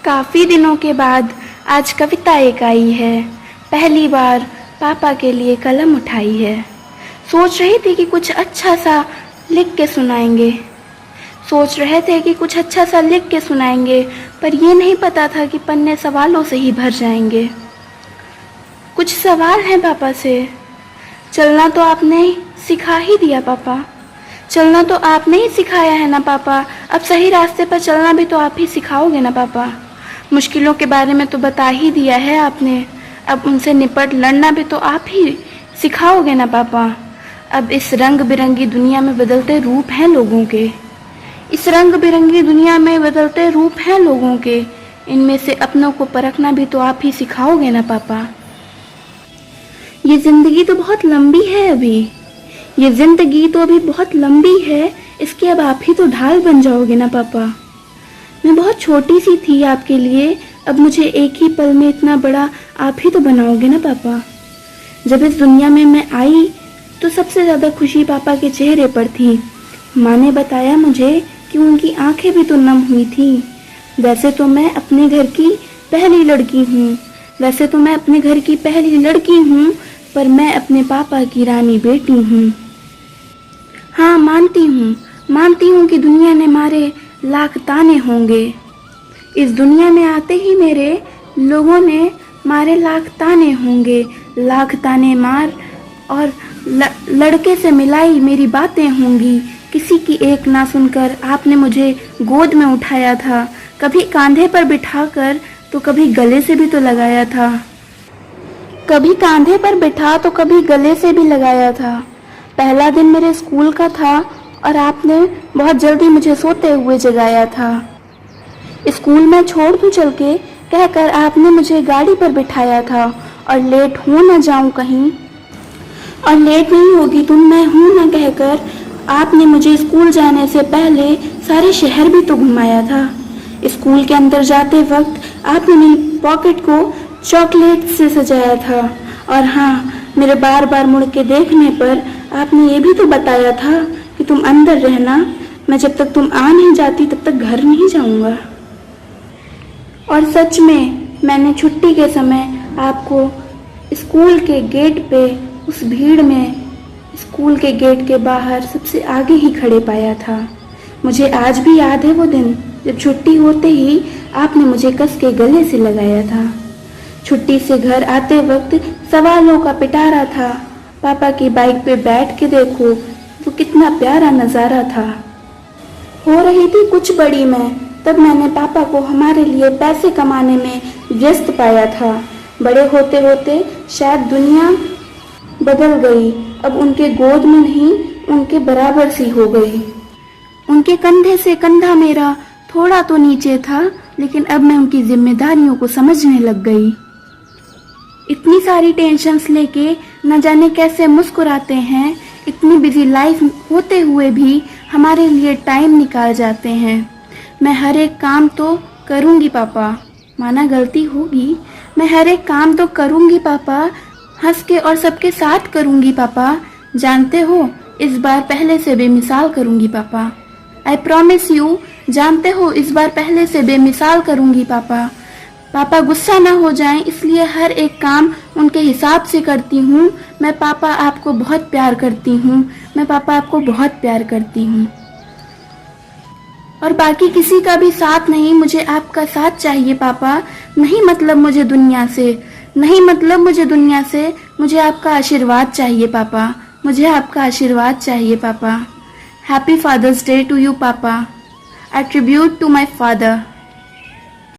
काफ़ी दिनों के बाद आज कविता एक आई है। पहली बार पापा के लिए कलम उठाई है। सोच रही थी कि कुछ अच्छा सा लिख के सुनाएंगे। सोच रहे थे कि कुछ अच्छा सा लिख के सुनाएंगे, पर ये नहीं पता था कि पन्ने सवालों से ही भर जाएंगे। कुछ सवाल हैं पापा से। चलना तो आपने सिखा ही दिया पापा। चलना तो आपने ही सिखाया है ना पापा। अब सही रास्ते पर चलना भी तो आप ही सिखाओगे ना पापा। मुश्किलों के बारे में तो बता ही दिया है आपने। अब उनसे निपट लड़ना भी तो आप ही सिखाओगे ना पापा। अब इस रंग बिरंगी दुनिया में बदलते रूप हैं लोगों के। इस रंग बिरंगी दुनिया में बदलते रूप हैं लोगों के। इनमें से अपनों को परखना भी तो आप ही सिखाओगे ना पापा। ये जिंदगी तो बहुत लंबी है अभी। ये जिंदगी तो अभी बहुत लंबी है। इसके अब आप ही तो ढाल बन जाओगे ना पापा। मैं बहुत छोटी सी थी आपके लिए। अब मुझे एक ही पल में इतना बड़ा आप ही तो बनाओगे ना पापा। जब इस दुनिया में मैं आई तो सबसे ज़्यादा खुशी पापा के चेहरे पर थी। माँ ने बताया मुझे कि उनकी आंखें भी तो नम हुई थी। वैसे तो मैं अपने घर की पहली लड़की हूँ, पर मैं अपने पापा की रानी बेटी हूँ। हाँ, मानती हूँ कि दुनिया ने मारे लाख ताने होंगे। इस दुनिया में आते ही मेरे लोगों ने मारे लाख ताने होंगे। लाख ताने मार और लड़के से मिलाई मेरी बातें होंगी। किसी की एक ना सुनकर आपने मुझे गोद में उठाया था। कभी कांधे पर बिठाकर तो कभी गले से भी तो लगाया था। कभी कांधे पर बिठा तो कभी गले से भी लगाया था। पहला दिन मेरे स्कूल का था और आपने बहुत जल्दी मुझे सोते हुए जगाया था। स्कूल में छोड़ दूं चल के कहकर आपने मुझे गाड़ी पर बिठाया था। और लेट हो न जाऊं कहीं, और लेट नहीं होगी तुम, मैं हूं न कहकर आपने मुझे स्कूल जाने से पहले सारे शहर भी तो घुमाया था। स्कूल के अंदर जाते वक्त आपने मेरी पॉकेट को चॉकलेट से सजाया था। और हाँ, मेरे बार बार मुड़ के देखने पर आपने ये भी तो बताया था कि तुम अंदर रहना, मैं जब तक तुम आ नहीं जाती तब तक घर नहीं जाऊंगा। और सच में मैंने छुट्टी के समय आपको स्कूल के गेट पे, उस भीड़ में स्कूल के गेट के बाहर सबसे आगे ही खड़े पाया था। मुझे आज भी याद है वो दिन जब छुट्टी होते ही आपने मुझे कस के गले से लगाया था। छुट्टी से घर आते वक्त सवालों का पिटारा था। पापा की बाइक पे बैठ के देखो, वो कितना प्यारा नज़ारा था। हो रही थी कुछ बड़ी मैं, तब मैंने पापा को हमारे लिए पैसे कमाने में व्यस्त पाया था। बड़े होते होते शायद दुनिया बदल गई। अब उनके गोद में नहीं, उनके बराबर सी हो गई। उनके कंधे से कंधा मेरा थोड़ा तो नीचे था, लेकिन अब मैं उनकी जिम्मेदारियों को समझने लग गई। इतनी सारी टेंशन्स लेके न जाने कैसे मुस्कुराते हैं। इतनी बिजी लाइफ होते हुए भी हमारे लिए टाइम निकाल जाते हैं। मैं हर एक काम तो करूँगी पापा, माना गलती होगी, मैं हर एक काम तो करूँगी पापा, हंस के और सबके साथ करूँगी पापा। जानते हो, इस बार पहले से बेमिसाल करूँगी पापा। आई प्रॉमिस यू, जानते हो, इस बार पहले से बेमिसाल करूँगी पापा। पापा गुस्सा ना हो जाएं, इसलिए हर एक काम उनके हिसाब से करती हूँ। मैं पापा आपको बहुत प्यार करती हूँ। मैं पापा आपको बहुत प्यार करती हूँ। और बाकी किसी का भी साथ नहीं, मुझे आपका साथ चाहिए पापा। नहीं मतलब मुझे दुनिया से, मुझे आपका आशीर्वाद चाहिए पापा। मुझे आपका आशीर्वाद चाहिए पापा। Happy father's day to you पापा। I tribute to my father.